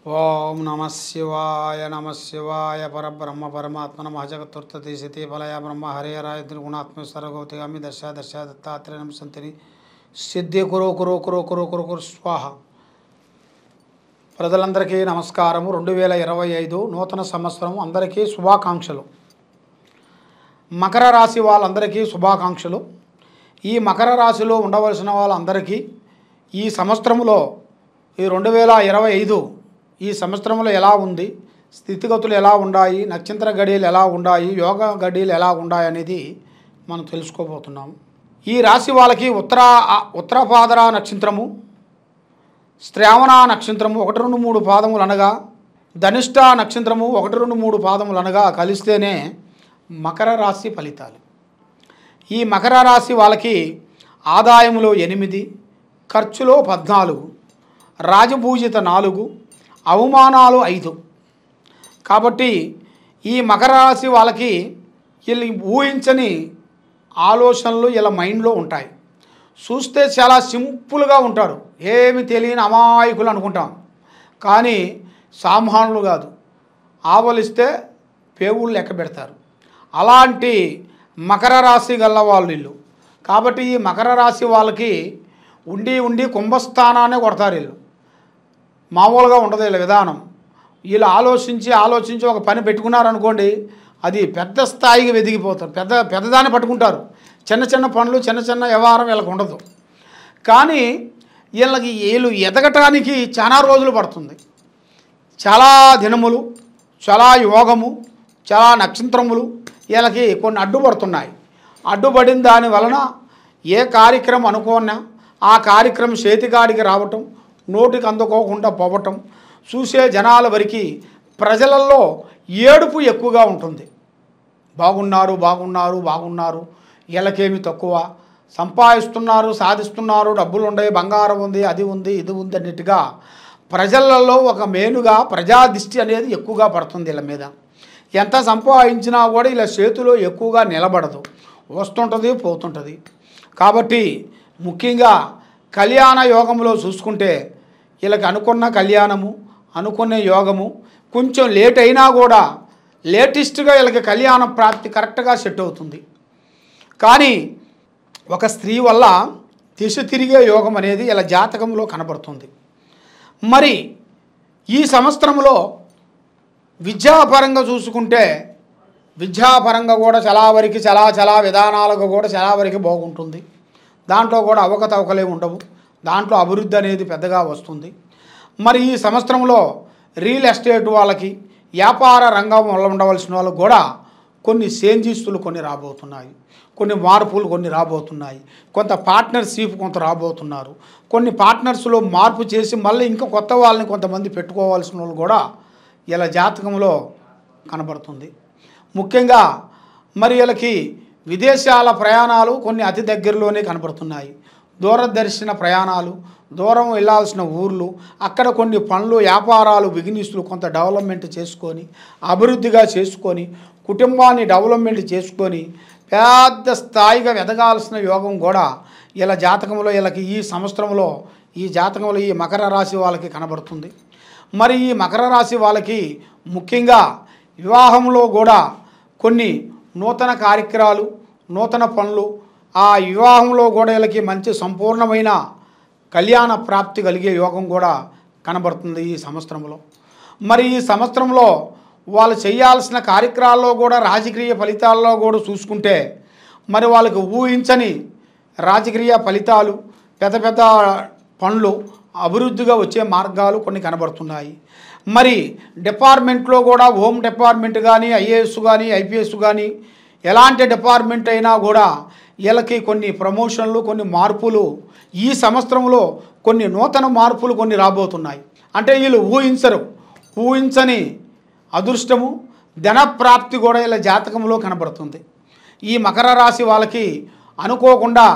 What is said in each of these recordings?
ఓం నమ శివాయ పరబ్రహ్మ పరమాత్మ నమ జగత్తుర్తతి శతి ఫలయ బ్రహ్మ హరిహరాయ త్రిగుణాత్మ సర్వగౌతిగామి దశ దత్తాత్రేయం సంతిని సిద్ధి కురు స్వాహ. ప్రజలందరికీ నమస్కారము. 2025 నూతన సంవత్సరం అందరికీ శుభాకాంక్షలు. మకర రాశి వాళ్ళందరికీ శుభాకాంక్షలు. ఈ మకర రాశిలో ఉండవలసిన వాళ్ళందరికీ ఈ సంవత్సరంలో ఈ 2025 ఈ సంవత్సరంలో ఎలా ఉంది, స్థితిగతులు ఎలా ఉన్నాయి, నక్షత్ర గడియలు ఎలా ఉన్నాయి, యోగ గడియలు ఎలా ఉన్నాయి అనేది మనం తెలుసుకోబోతున్నాము. ఈ రాశి వాళ్ళకి ఉత్తరాభాద్ర నక్షత్రము, శ్రావణ నక్షత్రము 1, 2, 3 పాదములు అనగా, ధనిష్ట నక్షత్రము 1, 2, 3 పాదములు అనగా కలిస్తేనే మకర రాశి ఫలితాలు. ఈ మకర రాశి వాళ్ళకి ఆదాయములో 8, ఖర్చులో 14, రాజపూజిత 4, అవమానాలు 5. కాబట్టి ఈ మకర రాశి వాళ్ళకి వీళ్ళు ఊహించని ఆలోచనలు వీళ్ళ మైండ్లో ఉంటాయి. చూస్తే చాలా సింపుల్గా ఉంటారు, ఏమి తెలియని అమాయకులు అనుకుంటాం, కానీ సామాన్యులు కాదు. ఆవలిస్తే పేగుళ్ళు లెక్క పెడతారు. అలాంటి మకర రాశి గల్ల వాళ్ళు వీళ్ళు. కాబట్టి ఈ మకర రాశి వాళ్ళకి ఉండి కుంభస్థానాన్ని కొడతారు. వీళ్ళు మామూలుగా ఉండదు వీళ్ళ విధానం. వీళ్ళు ఆలోచించి ఒక పని పెట్టుకున్నారనుకోండి, అది పెద్ద స్థాయికి వెదిగిపోతారు. పెద్దదాన్ని పట్టుకుంటారు. చిన్న పనులు చిన్న వ్యవహారం వీళ్ళకి ఉండదు. కానీ వీళ్ళు ఎదగటానికి చాలా రోజులు పడుతుంది. చాలా దినములు, చాలా యోగము, చాలా నక్షత్రములు వీళ్ళకి కొన్ని అడ్డుపడుతున్నాయి. అడ్డుపడిన దాని వలన ఏ కార్యక్రమం అనుకోన్నా ఆ కార్యక్రమం చేతికాడికి రావటం, నోటికి అందుకోకుండా పోవటం, చూసే జనాల వరకు ప్రజలలో ఏడుపు ఎక్కువగా ఉంటుంది. బాగున్నారు, వీళ్ళకేమి తక్కువ, సంపాదిస్తున్నారు, సాధిస్తున్నారు, డబ్బులు ఉన్నాయి, బంగారం ఉంది, అది ఉంది, ఇది ఉంది అన్నిటిగా ప్రజలలో ఒక మేలుగా ప్రజాదృష్టి అనేది ఎక్కువగా పడుతుంది. వీళ్ళ మీద ఎంత సంపాదించినా కూడా ఇలా చేతిలో ఎక్కువగా నిలబడదు, వస్తుంటుంది, పోతుంటుంది. కాబట్టి ముఖ్యంగా కళ్యాణ యోగంలో చూసుకుంటే వీళ్ళకి అనుకున్న కళ్యాణము, అనుకునే యోగము కొంచెం లేట్ అయినా కూడా లేటెస్ట్గా వీళ్ళకి కళ్యాణ ప్రాప్తి కరెక్ట్గా సెట్ అవుతుంది. కానీ ఒక స్త్రీ వల్ల దిశ తిరిగే యోగం అనేది ఇలా జాతకంలో కనబడుతుంది. మరి ఈ సంవత్సరంలో విద్యాపరంగా చూసుకుంటే విద్యాపరంగా కూడా చాలా విధానాలకు కూడా చాలా వరకు బాగుంటుంది. దాంట్లో కూడా అవకతవకలే ఉండవు. దాంట్లో అభివృద్ధి అనేది పెద్దగా వస్తుంది. మరి ఈ సంవత్సరంలో రియల్ ఎస్టేట్ వాళ్ళకి, వ్యాపార రంగంలో ఉండవలసిన వాళ్ళకు కూడా కొన్ని చేంజెస్లు కొన్ని రాబోతున్నాయి, కొన్ని మార్పులు కొన్ని రాబోతున్నాయి, కొంత పార్ట్నర్షిప్ కొంత రాబోతున్నారు. కొన్ని పార్ట్నర్స్లో మార్పు చేసి మళ్ళీ ఇంకా కొత్త వాళ్ళని కొంతమంది పెట్టుకోవాల్సిన వాళ్ళు కూడా ఇలా జాతకంలో కనబడుతుంది. ముఖ్యంగా మరి వీళ్ళకి విదేశాల ప్రయాణాలు కొన్ని అతి దగ్గరలోనే కనబడుతున్నాయి. దూరదర్శన ప్రయాణాలు, దూరం వెళ్ళాల్సిన ఊర్లు, అక్కడ కొన్ని పనులు, వ్యాపారాలు, బిజినెస్లు కొంత డెవలప్మెంట్ చేసుకొని, అభివృద్ధిగా చేసుకొని, కుటుంబాన్ని డెవలప్మెంట్ చేసుకొని పెద్ద స్థాయిగా ఎదగాల్సిన యోగం కూడా ఇలా జాతకంలో వీళ్ళకి ఈ సంవత్సరంలో ఈ జాతకంలో ఈ మకర రాశి వాళ్ళకి కనబడుతుంది. మరి ఈ మకర రాశి వాళ్ళకి ముఖ్యంగా వివాహంలో కూడా కొన్ని నూతన కార్యక్రమాలు, నూతన పనులు, ఆ వివాహంలో కూడా వీళ్ళకి మంచి సంపూర్ణమైన కళ్యాణ ప్రాప్తి కలిగే యోగం కూడా కనబడుతుంది ఈ సంవత్సరంలో. మరి ఈ సంవత్సరంలో వాళ్ళు చేయాల్సిన కార్యక్రమాల్లో కూడా రాజకీయ ఫలితాల్లో కూడా చూసుకుంటే మరి వాళ్ళకి ఊహించని రాజకీయ ఫలితాలు, పెద్ద పనులు, అభివృద్ధిగా వచ్చే మార్గాలు కొన్ని కనబడుతున్నాయి. మరి డిపార్ట్మెంట్లో కూడా హోమ్ డిపార్ట్మెంట్ కానీ, ఐఏఎస్ కానీ, ఐపీఎస్ కానీ ఎలాంటి డిపార్ట్మెంట్ అయినా కూడా వీళ్ళకి కొన్ని ప్రమోషన్లు, కొన్ని మార్పులు ఈ సంవత్సరంలో కొన్ని నూతన మార్పులు కొన్ని రాబోతున్నాయి. అంటే వీళ్ళు ఊహించని అదృష్టము, ధనప్రాప్తి కూడా వీళ్ళ జాతకంలో కనబడుతుంది. ఈ మకర రాశి వాళ్ళకి అనుకోకుండా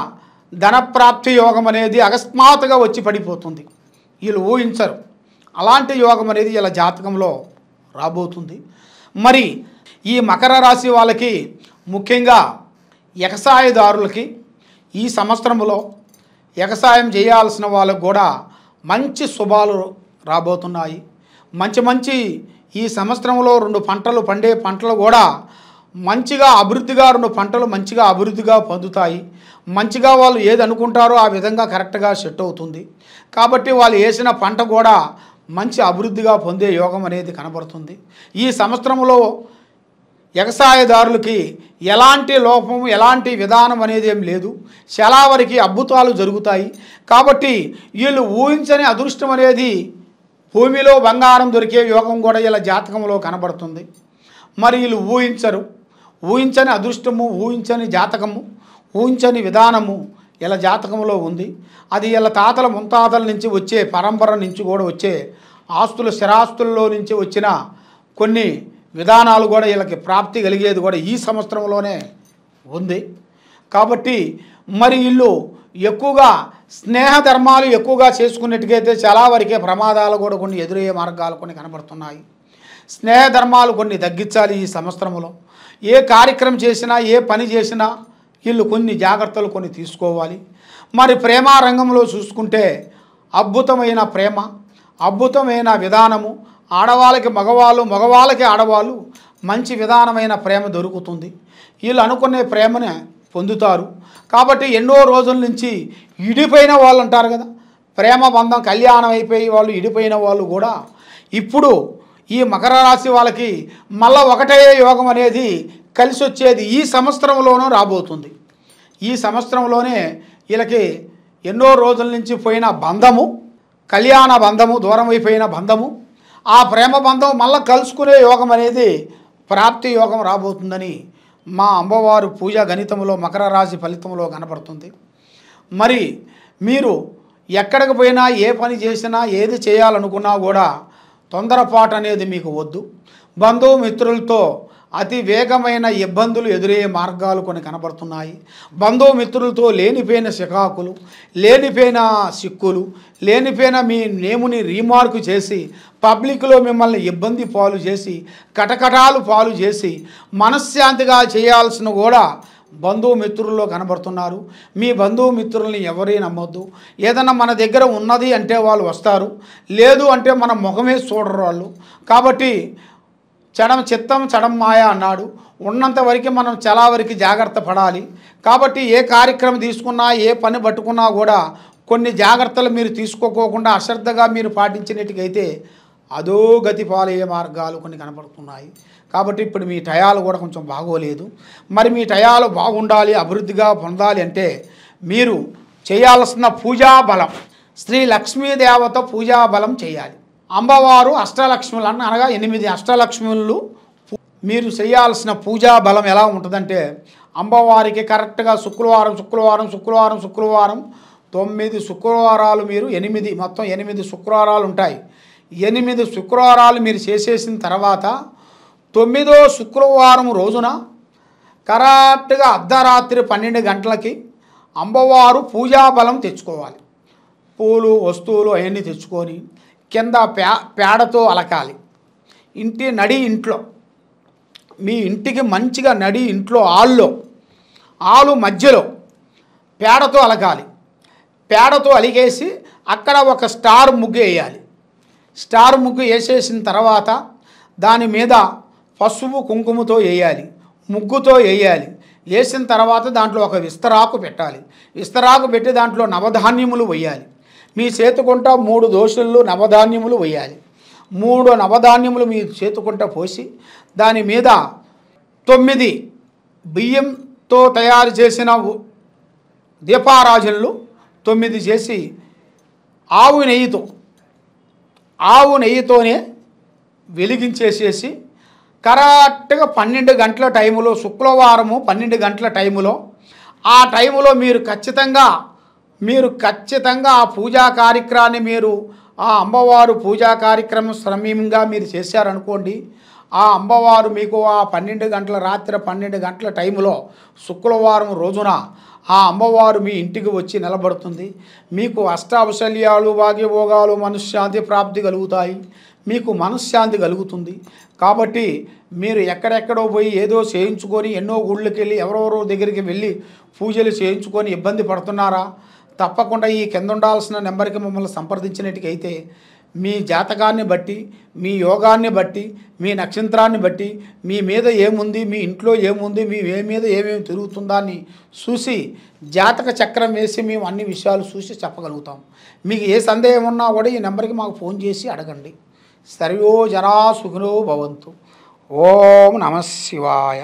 ధనప్రాప్తి యోగం అనేది అకస్మాత్తుగా వచ్చి పడిపోతుంది. వీళ్ళు ఊహించరు. అలాంటి యోగం అనేది వీళ్ళ జాతకంలో రాబోతుంది. మరి ఈ మకర రాశి వాళ్ళకి ముఖ్యంగా వ్యవసాయదారులకి ఈ సంవత్సరంలో వ్యవసాయం చేయాల్సిన వాళ్ళకు కూడా మంచి శుభాలు రాబోతున్నాయి. మంచి మంచి ఈ సంవత్సరంలో 2 పంటలు పండే పంటలు కూడా మంచిగా అభివృద్ధిగా 2 పంటలు మంచిగా అభివృద్ధిగా పొందుతాయి. మంచిగా వాళ్ళు ఏది అనుకుంటారో ఆ విధంగా కరెక్ట్గా సెట్ అవుతుంది. కాబట్టి వాళ్ళు వేసిన పంట కూడా మంచి అభివృద్ధిగా పొందే యోగం అనేది కనబడుతుంది. ఈ సంవత్సరంలో వ్యవసాయదారులకి ఎలాంటి లోపం ఎలాంటి విధానం అనేది ఏం లేదు. చాలా వరకు అద్భుతాలు జరుగుతాయి. కాబట్టి వీళ్ళు ఊహించని అదృష్టం అనేది భూమిలో బంగారం దొరికే యోగం కూడా ఇలా జాతకంలో కనబడుతుంది. మరి వీళ్ళు ఊహించని అదృష్టము, ఊహించని జాతకము, ఊహించని విధానము ఇలా జాతకంలో ఉంది. అది ఇలా తాతల ముత్తాతల నుంచి వచ్చే పరంపర నుంచి కూడా వచ్చే ఆస్తులు స్థిరాస్తుల్లో నుంచి వచ్చిన కొన్ని విధానాలు కూడా వీళ్ళకి ప్రాప్తి కలిగేది కూడా ఈ సంవత్సరంలోనే ఉంది. కాబట్టి మరి వీళ్ళు ఎక్కువగా స్నేహ ధర్మాలు ఎక్కువగా చేసుకున్నట్టుగైతే చాలా వరకే ప్రమాదాలు కూడా కొన్ని ఎదురయ్యే మార్గాలు కొన్ని కనబడుతున్నాయి. స్నేహ ధర్మాలు కొన్ని తగ్గించాలి ఈ సంవత్సరంలో. ఏ కార్యక్రమం చేసినా ఏ పని చేసినా వీళ్ళు కొన్ని జాగ్రత్తలు కొన్ని తీసుకోవాలి. మరి ప్రేమ రంగంలో చూసుకుంటే అద్భుతమైన ప్రేమ, అద్భుతమైన విధానము, ఆడవాళ్ళకి మగవాళ్ళు, మగవాళ్ళకి ఆడవాళ్ళు మంచి విధానమైన ప్రేమ దొరుకుతుంది. వీళ్ళు అనుకునే ప్రేమని పొందుతారు. కాబట్టి ఎన్నో రోజుల నుంచి ఇడిపోయిన వాళ్ళు అంటారు కదా, ప్రేమ బంధం కళ్యాణం అయిపోయి వాళ్ళు ఇడిపోయిన వాళ్ళు కూడా ఇప్పుడు ఈ మకర రాశి వాళ్ళకి మళ్ళా ఒకటే యోగం అనేది కలిసి వచ్చేది ఈ సంవత్సరంలోనూ రాబోతుంది. ఈ సంవత్సరంలోనే వీళ్ళకి ఎన్నో రోజుల నుంచి పోయిన బంధము, కళ్యాణ బంధము, దూరం అయిపోయిన బంధము, ఆ ప్రేమ బంధం మళ్ళీ కలుసుకునే యోగం అనేది ప్రాప్తి యోగం రాబోతుందని మా అమ్మవారు పూజా గణితంలో మకర రాశి ఫలితంలో కనపడుతుంది. మరి మీరు ఎక్కడికి పోయినా ఏ పని చేసినా ఏది చేయాలనుకున్నా కూడా తొందరపాటు అనేది మీకు వద్దు. బంధుమిత్రులతో అతి వేగమైన ఇబ్బందులు ఎదురయ్యే మార్గాలు కొన్ని కనబడుతున్నాయి. బంధుమిత్రులతో లేనిపోయిన చికాకులు, లేనిపోయిన సిక్కులు, లేనిపోయిన మీ నేముని రీమార్కు చేసి పబ్లిక్లో మిమ్మల్ని ఇబ్బంది పాలు చేసి కటకటాలు పాలు చేసి మనశ్శాంతిగా చేయాల్సిన కూడా బంధుమిత్రుల్లో కనబడుతున్నారు. మీ బంధుమిత్రుల్ని ఎవరైనా నమ్మొద్దు. ఏదన్నా మన దగ్గర ఉన్నది అంటే వాళ్ళు వస్తారు, లేదు అంటే మన ముఖమే చూడరు వాళ్ళు. కాబట్టి చడం చిత్తం చడం మాయ అన్నాడు. ఉన్నంత వరకు మనం చాలా వరకు జాగ్రత్త పడాలి. కాబట్టి ఏ కార్యక్రమం తీసుకున్నా ఏ పని పట్టుకున్నా కూడా కొన్ని జాగ్రత్తలు మీరు తీసుకోకోకుండా అశ్రద్ధగా మీరు పాటించినట్టుకైతే అదో గతి పాలయ్యే మార్గాలు కొన్ని కనపడుతున్నాయి. కాబట్టి ఇప్పుడు మీ టయాలు కూడా కొంచెం బాగోలేదు. మరి మీ టయాలు బాగుండాలి, అభివృద్ధిగా పొందాలి అంటే మీరు చేయాల్సిన పూజా బలం, శ్రీ లక్ష్మీదేవత పూజా బలం చేయాలి. అమ్మవారు అష్టలక్ష్ములు అనగా 8 అష్టలక్ష్ములు. మీరు చేయాల్సిన పూజా బలం ఎలా ఉంటుందంటే అమ్మవారికి కరెక్ట్గా శుక్రవారం 9 శుక్రవారాలు మీరు 8 మొత్తం 8 శుక్రవారాలు ఉంటాయి. 8 శుక్రవారాలు మీరు చేసేసిన తర్వాత 9వ శుక్రవారం రోజున కరెక్ట్గా అర్ధరాత్రి 12 గంటలకి అమ్మవారు పూజా బలం తెచ్చుకోవాలి. పూలు వస్తువులు అవన్నీ తెచ్చుకొని కింద పేడతో అలకాలి. ఇంట్లో మీ ఇంటికి మంచిగా ఇంట్లో ఆలు మధ్యలో పేడతో అలకాలి. పేడతో అలిగేసి అక్కడ ఒక స్టార్ ముగ్గు వేయాలి. స్టార్ ముగ్గు వేసేసిన తర్వాత దాని మీద పసుపు కుంకుమతో వేయాలి, ముగ్గుతో వేయాలి. వేసిన తర్వాత దాంట్లో ఒక విస్తరాకు పెట్టాలి. విస్తరాకు పెట్టి దాంట్లో నవధాన్యములు వేయాలి. మీ చేతుకుంట 3 దోశల్లో నవధాన్యములు వేయాలి. 3 నవధాన్యములు మీ చేతుకుంట పోసి దాని మీద 9 బియ్యంతో తయారు చేసిన దీపారాజనలు 9 చేసి ఆవు నెయ్యితోనే వెలిగించేసేసి కరెక్ట్గా 12 గంటల టైములో శుక్రవారము 12 గంటల టైములో ఆ టైములో మీరు ఖచ్చితంగా ఆ పూజా కార్యక్రమాన్ని మీరు ఆ అమ్మవారు పూజా కార్యక్రమం శ్రమీయంగా మీరు చేశారనుకోండి, ఆ అమ్మవారు మీకు ఆ 12 గంటల రాత్రి 12 గంటల టైములో శుక్రవారం రోజున ఆ అమ్మవారు మీ ఇంటికి వచ్చి నిలబడుతుంది. మీకు అష్టావశల్యాలు, భాగ్యభోగాలు, మనశ్శాంతి ప్రాప్తి కలుగుతాయి. మీకు మనశ్శాంతి కలుగుతుంది. కాబట్టి మీరు ఎక్కడెక్కడో పోయి ఏదో చేయించుకొని ఎన్నో గుళ్ళకి వెళ్ళి ఎవరెవరో దగ్గరికి వెళ్ళి పూజలు చేయించుకొని ఇబ్బంది పడుతున్నారా? తప్పకుండా ఈ కింద ఉండాల్సిన నెంబర్కి మమ్మల్ని సంప్రదించినట్టుకైతే మీ జాతకాన్ని బట్టి, మీ యోగాన్ని బట్టి, మీ నక్షత్రాన్ని బట్టి, మీ మీద ఏముంది, మీ ఇంట్లో ఏముంది, మీ మీద ఏమేమి తిరుగుతుందా అని చూసి జాతక చక్రం వేసి మేము అన్ని విషయాలు చూసి చెప్పగలుగుతాం. మీకు ఏ సందేహం ఉన్నా కూడా ఈ నెంబర్కి మాకు ఫోన్ చేసి అడగండి. సర్వో జనా సుఖినో భవంతు. ఓం నమః శివాయ.